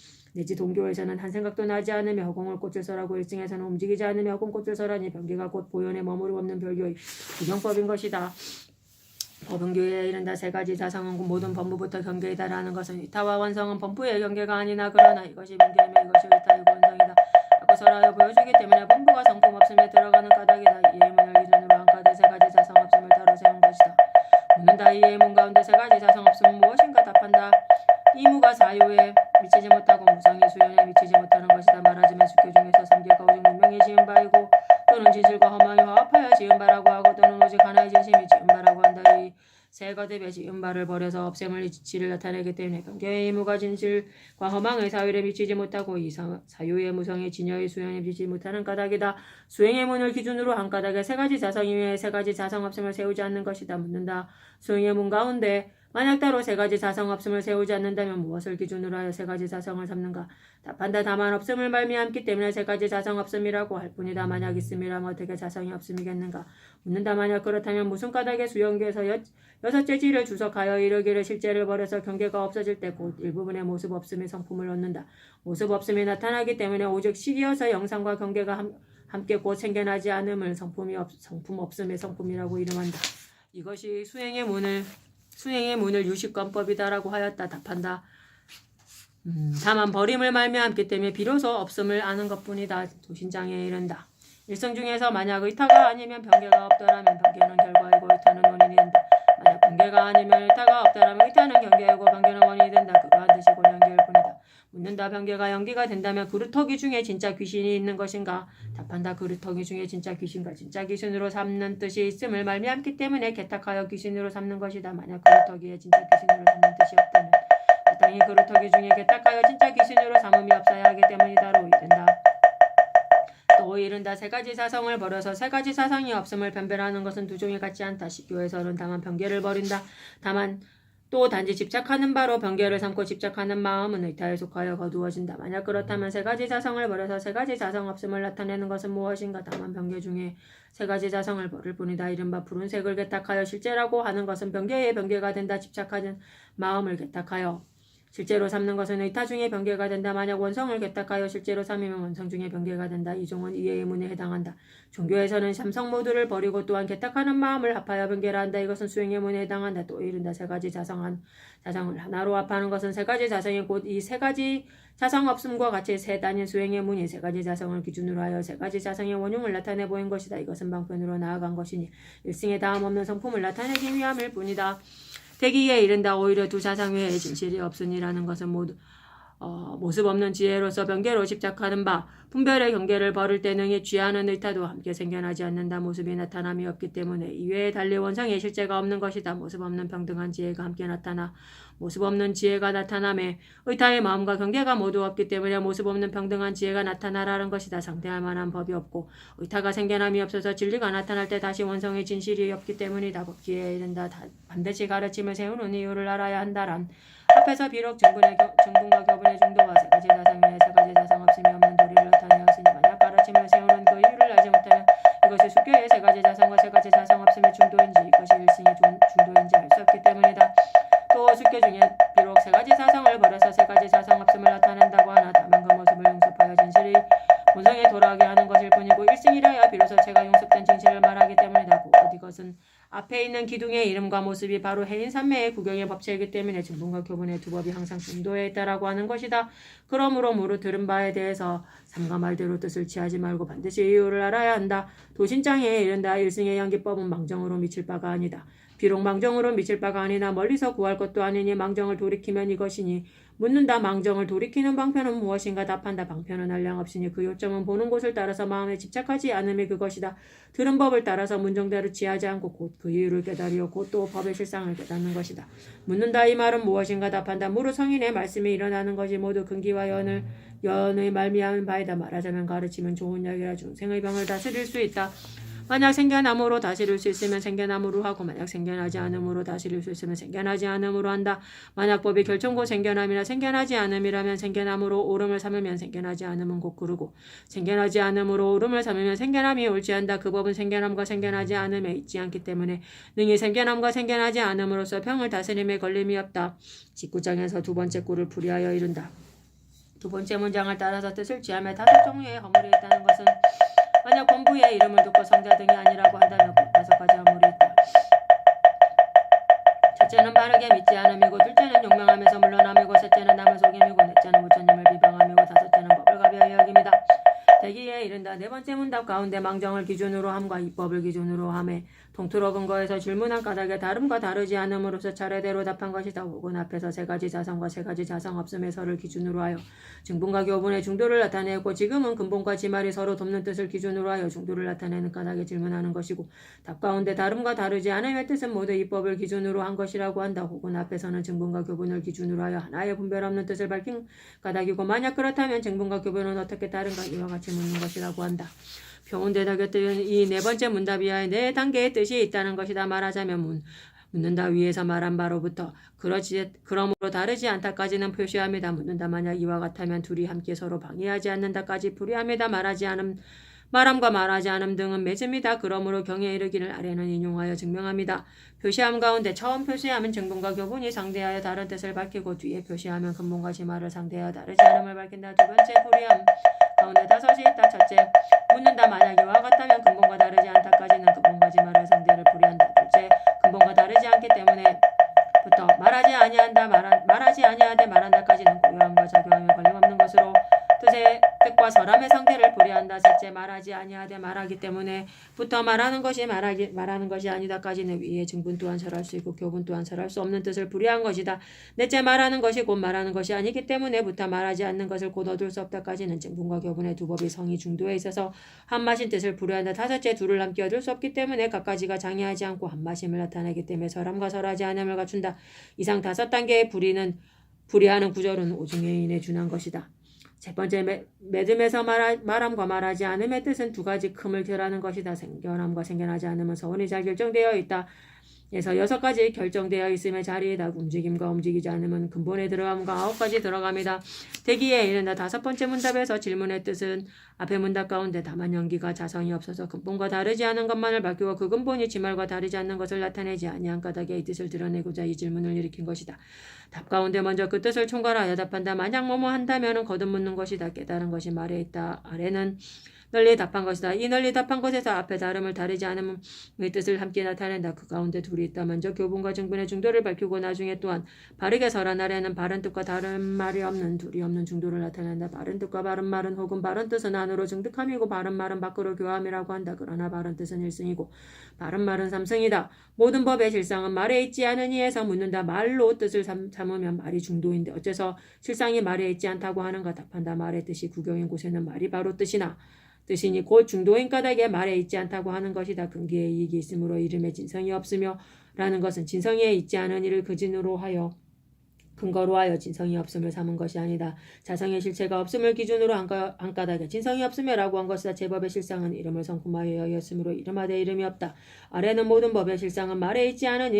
S1: 한 생각도 나지 않으며 허공의 꽃을 설하고 일승에서는 움직이지 않으며 허공꽃을 설하니 변개가 곧 보현에 머무르고 없는 별교의 구경법인 것이다. 법은교에 이른다. 세 가지 자성은 모든 법무부터 경계이다라는 것은 이타와 원성은 범부의 경계가 아니나 그러나 이것이 변개이며 이것이 이타이고 원성이다 라고 설하여 보여주기 때문에 범부가 성품 없음에 들어가는 까닭이다. 이의 문을 기준으로 한 까닭 세 가지 자성 없음을 따로 세운 것이다. 묻는다. 이의 문 가운데 세 가지 자성 없음은 무엇인가 답한다. 이무가 사유에 미치지 못하고 무성이 수연에 미치지 못하는 것이다. 말하자면 수교 중에서 삼계가 오직 문명이 지은 바이고 또는 진실과 허망이 화합하여 지은 바라고 하고 또는 오직 하나의 진심이 지은 바라고 한다. 이 세 거듭의 지은 바를 버려서 없앰을 이치를 나타내기 때문에 변개의 이무가 진실과 허망의 사유에 미치지 못하고 이 사유의 무성의 진여의 수연에 미치지 못하는 까닭이다. 수행의 문을 기준으로 한 까닭에 세 가지 자성 이외에 세 가지 자성 없음을 세우지 않는 것이다. 묻는다. 수행의 문 가운데 만약 따로 세 가지 자성 없음을 세우지 않는다면 무엇을 기준으로 하여 세 가지 자성을 삼는가? 답한다. 다만 없음을 말미암기 때문에 세 가지 자성 없음이라고 할 뿐이다. 만약 있음이라면 어떻게 자성이 없음이겠는가? 묻는다. 만약 그렇다면 무슨 까닭에 수용계에서 여섯째 지를 주석하여 이르기를 실제를 버려서 경계가 없어질 때 곧 일부분의 모습 없음의 성품을 얻는다. 모습 없음이 나타나기 때문에 오직 식이어서 영상과 경계가 함께 곧 생겨나지 않음을 성품 없음의 성품이라고 이름한다. 이것이 수행의 문을 유식권법이다라고 하였다. 답한다. 다만 버림을 말미암기 때문에 비로소 없음을 아는 것뿐이다. 도신장에 이른다. 일성 중에서 만약 의타가 아니면 변개가 없더라면 변개는 결과이고 의타는 원인이 된다. 만약 변개가 아니면 의타가 없더라면 의타는 경계이고 변개는 원인이 된다. 그러한 뜻이 곧 연기일 뿐이다. 묻는다. 변개가 연기가 된다면 그루터기 중에 진짜 귀신이 있는 것인가? 답한다. 그루터기 중에 진짜 귀신과 진짜 귀신으로 삼는 뜻이 있음을 말미암기 때문에 개탁하여 귀신으로 삼는 것이다. 만약 그루터기에 진짜 귀신으로 삼는 뜻이 없다면 마땅히 그루터기 중에 개탁하여 진짜 귀신으로 삼음이 없어야 하기 때문이다로 이른다. 또 이른다. 세 가지 사성을 버려서 세 가지 사상이 없음을 변별하는 것은 두 종이 같지 않다. 식교에서는 다만 변개를 버린다. 다만 또 단지 집착하는 바로 변개를 삼고 집착하는 마음은 의타에 속하여 거두어진다. 만약 그렇다면 세 가지 자성을 버려서 세 가지 자성 없음을 나타내는 것은 무엇인가? 다만 변개 중에 세 가지 자성을 버릴 뿐이다. 이른바 푸른색을 개탁하여 실제라고 하는 것은 변개에 변개가 된다. 집착하는 마음을 개탁하여 실제로 삼는 것은 의타 중에 변개가 된다. 만약 원성을 개탁하여 실제로 삼으면 원성 중에 변개가 된다. 이 종은 이해의 문에 해당한다. 종교에서는 삼성 모두를 버리고 또한 개탁하는 마음을 합하여 변개를 한다. 이것은 수행의 문에 해당한다. 또 이른다. 세 가지 자성을 하나로 합하는 것은 세 가지 자성이 곧 이 세 가지 자성 없음과 같이 세 단인 수행의 문이 세 가지 자성을 기준으로 하여 세 가지 자성의 원흉을 나타내 보인 것이다. 이것은 방편으로 나아간 것이니 일승에 다음 없는 성품을 나타내기 위함일 뿐이다. 대기에 이른다. 오히려 두 자상 외에 진실이 없으니라는 것은 모습 없는 지혜로서 변개로 집착하는 바 분별의 경계를 벌을 때 능히 취하는 의타도 함께 생겨나지 않는다. 모습이 나타남이 없기 때문에 이외에 달리 원성의 실제가 없는 것이다. 모습 없는 평등한 지혜가 함께 나타나 모습 없는 지혜가 나타남에 의타의 마음과 경계가 모두 없기 때문에 모습 없는 평등한 지혜가 나타나라는 것이다. 상대할 만한 법이 없고 의타가 생겨남이 없어서 진리가 나타날 때 다시 원성의 진실이 없기 때문이다. 법기에 이른다. 반드시 가르침을 세우는 이유를 알아야 한다란 앞에서 비록 증분과 교분의 중도와 세 가지 자성 위에 세 가지 자성 없음이 없는 도리를 나타내었으니 만약 가르침을 세우는 그 이유를 알지 못하면 이것이 숙교의 세 가지 자성과 세 가지 자성 없음의 중도인지 이것이 일승의 중도인지 알 수 없기 때문이다. 또 숙교 중에 비록 세 가지 자성을 버려서 세 가지 자성 없음을 나타낸다고 하나 다만 그 모습을 용섭하여 진실이 본성에 돌아오게 하는 것일 뿐이고 일승이라야 비로소 제가 용섭된 진실을 말하기 때문이다. 곧 이것은 앞에 있는 기둥의 이름과 모습이 바로 해인 삼매의 구경의 법칙이기 때문에 증분과 교분의 두 법이 항상 중도에 있다라고 하는 것이다. 그러므로 무릇 들은 바에 대해서 삼가 말대로 뜻을 취하지 말고 반드시 이유를 알아야 한다. 도신장에 이른다. 일승의 양기법은 망정으로 미칠 바가 아니다. 비록 망정으로 미칠 바가 아니나 멀리서 구할 것도 아니니 망정을 돌이키면 이것이니 묻는다. 망정을 돌이키는 방편은 무엇인가 답한다. 방편은 한량 없으니 그 요점은 보는 곳을 따라서 마음에 집착하지 않음이 그것이다. 들은 법을 따라서 문정대로 취하지 않고 곧 그 이유를 깨달으려 곧 또 법의 실상을 깨닫는 것이다. 묻는다. 이 말은 무엇인가 답한다. 무릇 성인의 말씀이 일어나는 것이 모두 근기와 연의 말미암은 바이다. 말하자면 가르치면 좋은 약이라 중생의 병을 다스릴 수 있다. 만약 생겨남으로 다스릴 수 있으면 생겨남으로 하고 만약 생겨나지 않음으로 다스릴 수 있으면 생겨나지 않음으로 한다. 만약 법이 결정고 생겨남이나 생겨나지 않음이라면 생겨남으로 오름을 삼으면 생겨나지 않음은 곧 그르고 생겨나지 않음으로 오름을 삼으면 생겨남이 옳지 않다. 그 법은 생겨남과 생겨나지 않음에 있지 않기 때문에 능히 생겨남과 생겨나지 않음으로써 평을 다스림에 걸림이 없다. 19장에서 두 번째 꿀을 풀이하여 이룬다. 두 번째 문장을 따라서 뜻을 취하며 다섯 종류의 허물이 있다는 것은 만약 본부의 이름을 듣고 성자 등이 아니라고 한다면 곧 다섯 가지 허물이 있다. 첫째는 바르게 믿지 않음이고 둘째는 용맹하면서 물러남이고 셋째는 남을 속임이고 넷째는 부처님을 비방함이고 다섯째는 법을 가벼이 여김이다. 대기에 이른다. 네 번째 문답 가운데 망정을 기준으로 함과 입법을 기준으로 함에 통틀어 근거에서 질문한 까닭에 다름과 다르지 않음으로써 차례대로 답한 것이다. 혹은 앞에서 세 가지 자성과 세 가지 자성 없음의 설을 기준으로 하여 증분과 교분의 중도를 나타내고 지금은 근본과 지말이 서로 돕는 뜻을 기준으로 하여 중도를 나타내는 까닭에 질문하는 것이고 답 가운데 다름과 다르지 않음의 뜻은 모두 입법을 기준으로 한 것이라고 한다. 혹은 앞에서는 증분과 교분을 기준으로 하여 하나의 분별 없는 뜻을 밝힌 까닭이고 만약 그렇다면 증분과 교분은 어떻게 다른가 이와 같이 묻는 것이라고 한다. 평온대답의 뜻은 이 네 번째 문답이하에 네 단계의 뜻이 있다는 것이다. 말하자면 묻는다 위에서 말한 바로부터 그러므로 다르지 않다까지는 표시합니다. 묻는다 만약 이와 같다면 둘이 함께 서로 방해하지 않는다까지 풀이합니다. 말함과 말하지 않음 등은 맺음이다. 그러므로 경에 이르기를 아래는 인용하여 증명합니다. 표시함 가운데 처음 표시함은 증분과 교분이 상대하여 다른 뜻을 밝히고 뒤에 표시하면 근본과 지말을 상대하여 다르지 않음을 밝힌다. 두 번째 풀이함 가운데 다섯이 있다. 첫째, 묻는다 만약 이와 같다면 근본과 다르지 않다까지는 근본과 지말을 상대를 풀이한다. 둘째, 근본과 다르지 않기 때문에부터 말하지 아니하되 말한다까지는 고요함과 작용함에 걸림없는 것으로 뜻과 설함의 상대를 풀이한다. 셋째, 말하지 아니하되 말하기 때문에부터 말하는 것이 아니다까지는 위에 증분 또한 설할 수 있고 교분 또한 설할 수 없는 뜻을 풀이한 것이다. 넷째, 말하는 것이 곧 말하는 것이 아니기 때문에부터 말하지 않는 것을 곧 얻을 수 없다까지는 증분과 교분의 두 법이 성이 중도에 있어서 한마신 뜻을 풀이한다. 다섯째, 둘을 함께 얻을 수 없기 때문에 각가지가 장애하지 않고 한마심을 나타내기 때문에 설함과 설하지 않음을 갖춘다. 이상 다섯 단계의 풀이하는 구절은 오중예인에 준한 것이다. 첫 번째 매듭에서 말함과 말하지 않음의 뜻은 두 가지 큼을 결하는 것이다. 생겨남과 생겨나지 않음은 서원이 잘 결정되어 있다. 에서 여섯 가지 결정되어 있음의 자리에다 움직임과 움직이지 않음은 근본에 들어감과 아홉 가지 들어갑니다. 대기에 이른다. 다섯 번째 문답에서 질문의 뜻은 앞의 문답 가운데 다만 연기가 자성이 없어서 근본과 다르지 않은 것만을 밝히고 그 근본이 지말과 다르지 않는 것을 나타내지 아니한 까닭에 이 뜻을 드러내고자 이 질문을 일으킨 것이다. 답 가운데 먼저 그 뜻을 총괄하여 답한다. 만약 뭐뭐 한다면은 거듭 묻는 것이다. 깨달은 것이 말에 있다. 아래는 널리 답한 것이다. 이 널리 답한 것에서 앞에 다름을 다르지 않음의 뜻을 함께 나타낸다. 그 가운데 둘이 있다. 먼저 교분과 증분의 중도를 밝히고 나중에 또한 바르게 설한 아래는 바른 뜻과 다른 말이 없는 둘이 없는 중도를 나타낸다. 바른 뜻과 바른 말은 혹은 바른 뜻은 안으로 증득함이고 바른 말은 밖으로 교함이라고 한다. 그러나 바른 뜻은 일승이고 바른 말은 삼승이다. 모든 법의 실상은 말에 있지 않으니에서 묻는다. 말로 뜻을 삼으면 말이 중도인데 어째서 실상이 말에 있지 않다고 하는가. 답한다. 말의 뜻이 구경인 곳에는 말이 바로 뜻이니 곧 중도인 까닭에 말에 있지 않다고 하는 것이다. 근기에 이익이 있으므로 이름에 진성이 없으며 라는 것은 진성에 있지 않은 이를 근거로 하여 진성이 없음을 삼은 것이 아니다. 자성의 실체가 없음을 기준으로 한 까닭에 진성이 없으며라고 한 것이다. 제법의 실상은 이름을 성품하여 였으므로 이름하되 이름이 없다. 아래는 모든 법의 실상은 말에 있지 않은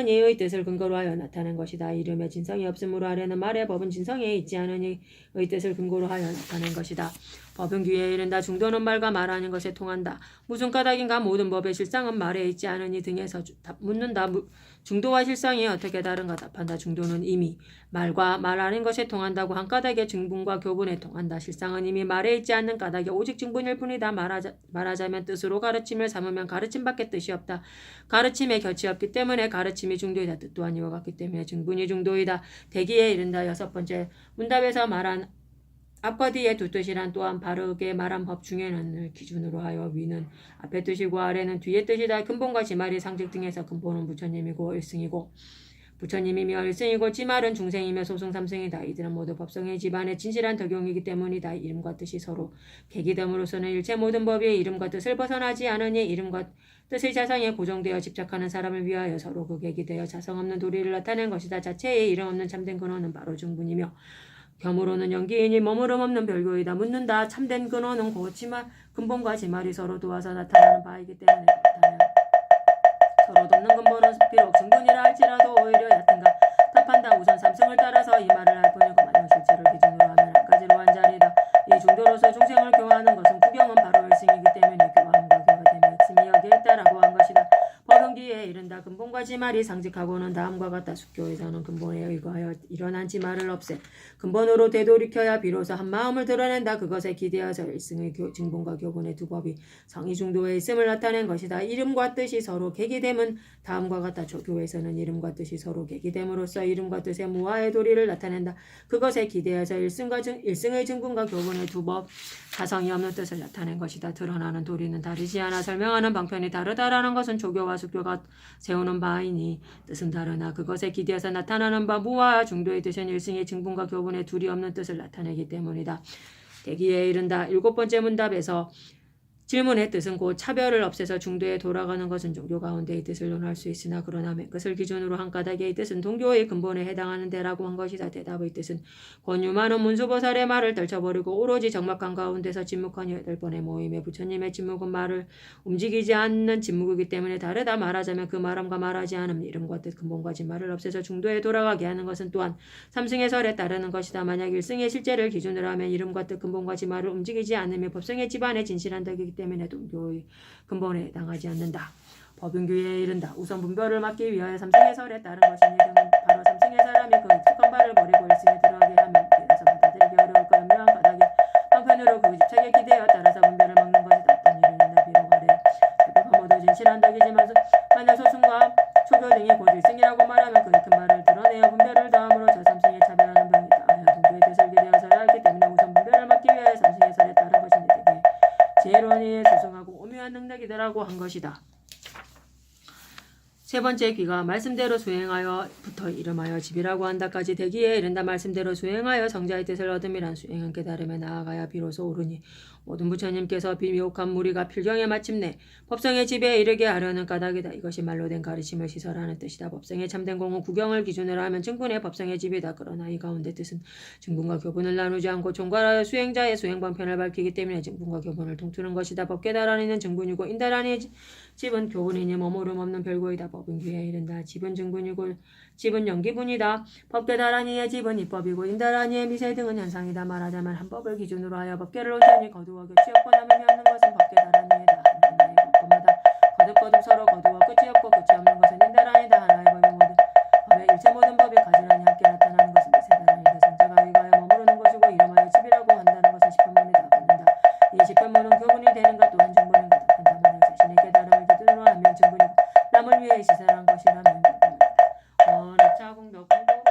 S1: 이의 뜻을 근거로 하여 나타낸 것이다. 이름에 진성이 없으므로 아래는 말의 법은 진성에 있지 않은 이의 뜻을 근거로 하여 나타낸 것이다. 법은 귀에 이른다. 중도는 말과 말하는 것에 통한다. 무슨 까닭인가. 모든 법의 실상은 말에 있지 않으니 등에서 묻는다. 중도와 실상이 어떻게 다른가. 답한다. 중도는 이미 말과 말하는 것에 통한다고 한 까닭에 증분과 교분에 통한다. 실상은 이미 말에 있지 않는 까닭에 오직 증분일 뿐이다. 말하자면 뜻으로 가르침을 삼으면 가르침밖에 뜻이 없다. 가르침에 곁이 없기 때문에 가르침이 중도이다. 뜻 또한 이와 같기 때문에 증분이 중도이다. 대기에 이른다. 여섯 번째 문답에서 말한 앞과 뒤의 두 뜻이란 또한 바르게 말한 법 중에는 기준으로 하여 위는 앞의 뜻이고 아래는 뒤의 뜻이다. 근본과 지말이 상직 등에서 근본은 부처님이고 일승이고 부처님이며 일승이고 지말은 중생이며 소승 삼승이다. 이들은 모두 법성의 집안의 진실한 덕용이기 때문이다. 이름과 뜻이 서로 계기됨으로서는 일체 모든 법이 이름과 뜻을 벗어나지 않으니 이름과 뜻의 자성에 고정되어 집착하는 사람을 위하여 서로 그 계기되어 자성 없는 도리를 나타낸 것이다. 자체의 이름 없는 참된 근원은 바로 중분이며 겸으로는 연기이니 머무름 없는 별교이다. 묻는다. 참된 근원은 곧 근본과 지말이 서로 도와서 나타나는 바이기 때문에 그렇다면 서로 돕는 근본은 비록 증분이라 할지라도 오히려 얕은가. 답한다. 우선 삼승을 따라서 이 말을 할 뿐이고 만약 실체를 기준으로 하면 한 가지로 한 자리다. 이 중도로서 중생을 교화하는 것은 구경은 바로 일승이기 때문에 교화함과 교화됨이 핵심이 여기에 있다라고 한 것이다. 법은기에 이른다. 근본과 지말이 상직하고는 다음과 같다. 숙교에서는 근본에 의거하여 일어난 지말을 없애 근본으로 되돌이켜야 비로소 한 마음을 드러낸다. 그것에 기대어서 일승의 증본과 교본의 두 법이 성의중도에 있음을 나타낸 것이다. 이름과 뜻이 서로 계기됨은 다음과 같다. 조교에서는 이름과 뜻이 서로 계기됨으로써 이름과 뜻의 무아의 도리를 나타낸다. 그것에 기대어서 일승의 증본과 교본의 두 법 사성이 없는 뜻을 나타낸 것이다. 드러나는 도리는 다르지 않아 설명하는 방편이 다르다라는 것은 조교와 숙교가 세우는 바이니 뜻은 다르나 그것에 기대어서 나타나는 바 무와 중도의 뜻은 일승의 증분과 교분의 둘이 없는 뜻을 나타내기 때문이다. 대기에 이른다. 일곱 번째 문답에서 질문의 뜻은 곧 차별을 없애서 중도에 돌아가는 것은 종교 가운데의 뜻을 논할 수 있으나 그러나 맨 끝을 기준으로 한 까닭의 뜻은 동교의 근본에 해당하는 데라고 한 것이다. 대답의 뜻은 권유만은 문수보살의 말을 떨쳐버리고 오로지 적막한 가운데서 침묵한 8번의 모임에 부처님의 침묵은 말을 움직이지 않는 침묵이기 때문에 다르다. 말하자면 그 말함과 말하지 않음 이름과 뜻 근본과 지말을 없애서 중도에 돌아가게 하는 것은 또한 삼승의 설에 따르는 것이다. 만약 일승의 실제를 기준으로 하면 이름과 뜻 근본과 지말을 움직이지 않으며 법성의 집안의 진실한 덕이기 때문에 동교의 근본에 해당하지 않는다. 법ün규에 이른다. 우선 분별을 막기 위하여 삼승의 설에 따른 것이니 등은 바로 삼승의 사람이 그 익숙한 바를 버리고 일승에 들어가게 하면 그래서 받아들이기 어려울 것 연명한 까닭에 한편으로 그 집착에 기대어 따라서 분별을 막는 것이다. 어떤 일을 인다. 비록 아래 대표가 모두 진실한 덕이지만 만약 소승과 초교 등이 곧 일승이라고 말하면 그 익힌 바를 드러내어 분별을 더함으로 저 삼승에 차별하는 병이다. 하여 동교의 뜻을 기대어서야 했기 때문에 우선 분별을 막기 위하여 삼승의 설에 따른 것인데 되게 지혜로운이에 수승하고 오묘한 능력이더라고 한 것이다. 세 번째 귀가 말씀대로 수행하여부터 이름하여 집이라고 한다까지 대기에 이른다. 말씀대로 수행하여 성자의 뜻을 얻음이란 수행은 깨달음에 나아가야 비로소 오르니 모든 부처님께서 비묘한 무리가 필경에 마침내 법성의 집에 이르게 하려는 까닭이다. 이것이 말로 된 가르침을 시설하는 뜻이다. 법성의 참된 공은 구경을 기준으로 하면 증분의 법성의 집이다. 그러나 이 가운데 뜻은 증분과 교분을 나누지 않고 총괄하여 수행자의 수행방편을 밝히기 때문에 증분과 교분을 통투는 것이다. 법깨달아니는 증분이고 인달아니의 집은 교분이니 머무름 없는 별고이다. 법은 귀에 이른다. 집은 증분이고 집은 연기분이다. 법깨달아니의 집은 입법이고 인달아니의 미세 등은 현상이다. 말하자면 한 법을 기준으로 하여 법계를 온전히 거두어 끝이 없고 남음이 없는 것은 법깨달아니이다. 하나의 법마다 거듭 서로 거두어 끝이 없고 끝이 없는 것은 인달아니다. 하나의 법이 모든 법의 일체 모든 법이 가지런히 함께 나타나는 것은 미세달아니다. 성자가 의가에 머무르는 것이고 이름하여 집이라고 한다는 것은 10편문이다. 이 10편문 공덕 공덕